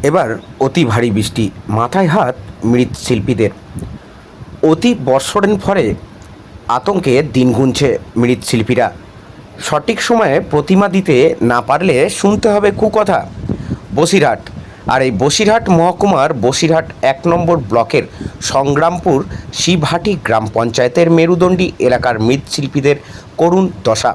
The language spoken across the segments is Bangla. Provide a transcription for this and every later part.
এবার অতি ভারী বৃষ্টি, মাথায় হাত মৃৎশিল্পীদের। অতি বর্ষণের ফলে আতঙ্কে দিন গুনছে মৃৎশিল্পীরা। সঠিক সময়ে প্রতিমা দিতে না পারলে শুনতে হবে কুকথা। বসিরহাট, আর এই বসিরহাট মহকুমার বসিরহাট 1 নম্বর ব্লকের সংগ্রামপুর শিবহাটি গ্রাম পঞ্চায়েতের মেরুদণ্ডী এলাকার মৃৎশিল্পীদের করুণ দশা।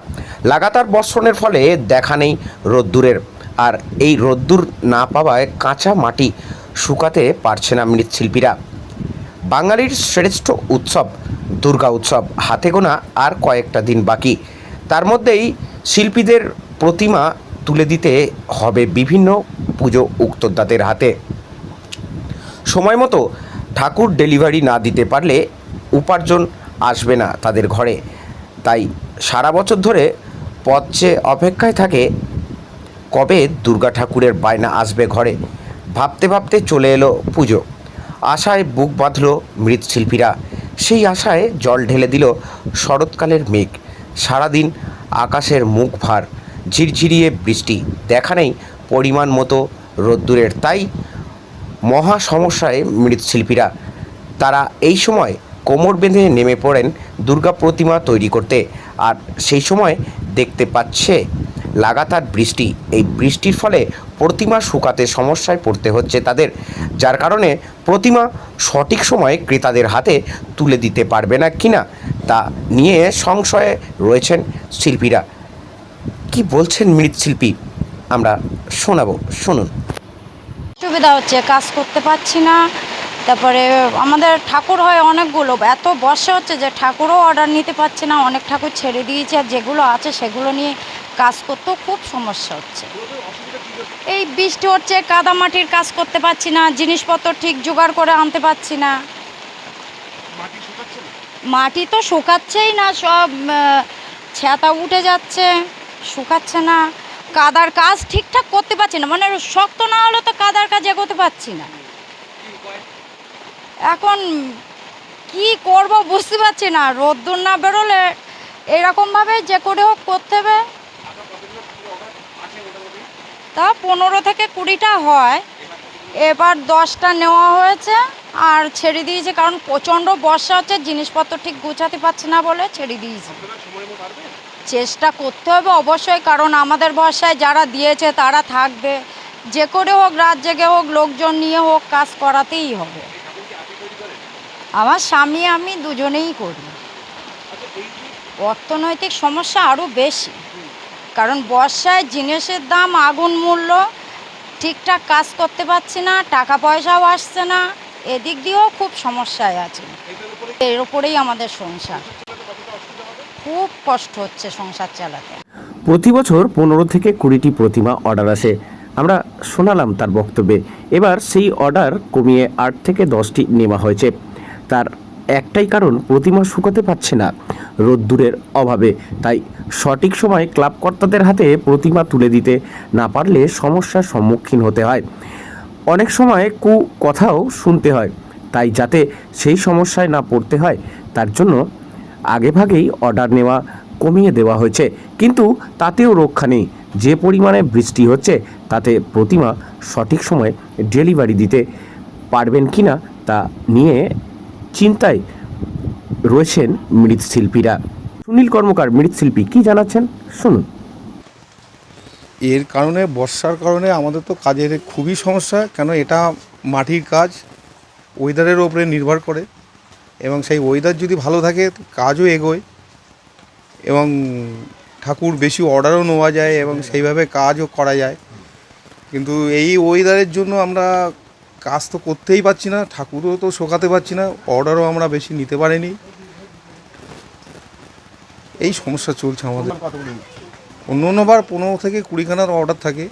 লাগাতার বর্ষণের ফলে দেখা নেই রোদ্দুরের, আর এই রোদ্দুর না পাওয়ায় কাঁচা মাটি শুকাতে পারছে না মৃৎশিল্পীরা। বাঙালির শ্রেষ্ঠ উৎসব দুর্গা উৎসব হাতে গোনা আর কয়েকটা দিন বাকি। তার মধ্যেই শিল্পীদের প্রতিমা তুলে দিতে হবে বিভিন্ন পুজো উক্তদাতাদের হাতে। সময় মতো ঠাকুর ডেলিভারি না দিতে পারলে উপার্জন আসবে না তাদের ঘরে। তাই সারা বছর ধরে পথ চেয়ে অপেক্ষায় থাকে কবে দুর্গা ঠাকুরের বায়না আসবে ঘরে। ভাবতে ভাবতে চলে এলো পুজো। আশায় বুক বাঁধল মৃৎশিল্পীরা। সেই আশায় জল ঢেলে দিল শরৎকালের মেঘ। সারাদিন আকাশের মুখ ভার, ঝিরঝিরিয়ে বৃষ্টি, দেখা নেই পরিমাণ মতো রোদ্দুরের। তাই মহা সমস্যায় মৃৎশিল্পীরা। তারা এই সময় কোমর বেঁধে নেমে পড়েন দুর্গা প্রতিমা তৈরি করতে। আর সেই সময় দেখতে পাচ্ছে লাগাতার বৃষ্টি। এই বৃষ্টির ফলে প্রতিমা শুকাতে সমস্যায় পড়তে হচ্ছে তাদের, যার কারণে প্রতিমা সঠিক সময়ে ক্রেতাদের হাতে তুলে দিতে পারবে না কিনা তা নিয়ে সংশয়ে রয়েছেন শিল্পীরা। কি বলছেন মৃৎশিল্পী আমরা শোনাবো, শুনুন। সুবিধা হচ্ছে, কাজ করতে পারছি না। তারপরে আমাদের ঠাকুর হয় অনেকগুলো, এত বর্ষা হচ্ছে যে ঠাকুরও অর্ডার নিতে পারছি না। অনেক ঠাকুর ছেড়ে দিয়েছে, আর যেগুলো আছে সেগুলো নিয়ে কাজ করতেও খুব সমস্যা হচ্ছে। এই বৃষ্টি হচ্ছে, কাদা মাটির কাজ করতে পারছি না, জিনিসপত্র ঠিক জোগাড় করে আনতে পারছি না। মাটি তো শুকাচ্ছেই না, সব ছাতা উঠে যাচ্ছে, শুকাচ্ছে না। কাদার কাজ ঠিকঠাক করতে পারছি না, মানে শক্ত না হলে তো কাদার কাজ এগোতে পারছি না। এখন কি করব বুঝতে পারছি না। রোদ্দুর না বেরোলে এরকমভাবে যে করে হোক করতে হবে। তা 15 থেকে 20টা হয়, এবার 10টা নেওয়া হয়েছে আর ছেড়ে দিয়েছে, কারণ প্রচণ্ড বর্ষা হচ্ছে, জিনিসপত্র ঠিক গুছাতে পারছি না বলে ছেড়ে দিয়েছে। চেষ্টা করতে হবে অবশ্যই, কারণ আমাদের ভরসায় যারা দিয়েছে তারা থাকবে। যে করে হোক, রাত জেগে হোক, লোকজন নিয়ে হোক, কাজ করাতেই হবে। আমার স্বামী আমি দুজনেই করি। অর্থনৈতিক সমস্যা আরও বেশি, কারণ বর্ষায় জিনিসের দাম আগুন মূল্য, ঠিকঠাক কাজ করতে পারছি না, টাকা পয়সাও আসছে না, এদিক দিয়েও খুব সমস্যায় আছে। এর উপরেই আমাদের সংসার, খুব কষ্ট হচ্ছে সংসার চালাতে। প্রতি বছর 15 থেকে 20টি প্রতিমা অর্ডার আসে, আমরা শোনালাম তার বক্তব্যে। এবার সেই অর্ডার কমিয়ে 8 থেকে 10টি নেওয়া হয়েছে। তার একটাই কারণ, প্রতিমা শুকাতে পারছে না রোদ্দুরের অভাবে। তাই সঠিক সময় ক্লাব কর্তাদের হাতে প্রতিমা তুলে দিতে না পারলে সমস্যার সম্মুখীন হতে হয়। অনেক সময় কথাও শুনতে হয়। তাই যাতে সেই সমস্যায় না পড়তে হয় তার জন্য আগেভাগেই অর্ডার নেওয়া কমিয়ে দেওয়া হয়েছে। কিন্তু তাতেও রক্ষা নেই। যে পরিমাণে বৃষ্টি হচ্ছে তাতে প্রতিমা সঠিক সময়ে ডেলিভারি দিতে পারবেন কিনা তা নিয়ে চিন্তায় রয়েছেন মৃৎশিল্পীরা। সুনীল কর্মকার মৃৎশিল্পী কি জানাচ্ছেন শুনুন। এর কারণে, বর্ষার কারণে আমাদের তো কাজের খুবই সমস্যা, কেন এটা মাটির কাজ, ওয়েদারের ওপরে নির্ভর করে, এবং সেই ওয়েদার যদি ভালো থাকে কাজও এগোয় এবং ঠাকুর বেশি অর্ডারও নেওয়া যায় এবং সেইভাবে কাজও করা যায়। কিন্তু এই ওয়েদারের জন্য আমরা কাজ তো করতেই পারছি না, ঠাকুরও তো শোকাতে পারছি না, অর্ডারও আমরা বেশি নিতে পারিনি। এই সমস্যা চলছে আমাদের। অন্যবার 15 থেকে 20খানার অর্ডার থাকে,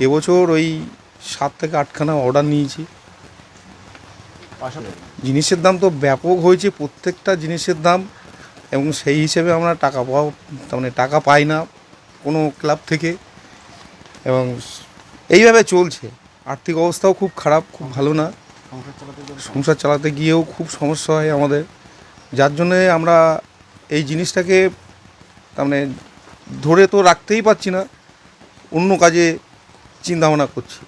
এবছর ওই 7 থেকে 8খানা অর্ডার নিয়েছি। জিনিসের দাম তো ব্যাপক হয়েছে, প্রত্যেকটা জিনিসের দাম, এবং সেই হিসেবে আমরা টাকা পাই না কোনো ক্লাব থেকে, এবং এইভাবে চলছে। আর্থিক অবস্থাও খুব খারাপ, খুব ভালো না। সংসার চালাতে গিয়েও খুব সমস্যা হয় আমাদের, যার জন্যে আমরা এই জিনিসটাকে ধরে তো রাখতেই পারছি না, অন্য কাজে চিন্তা ভাবনা করছি।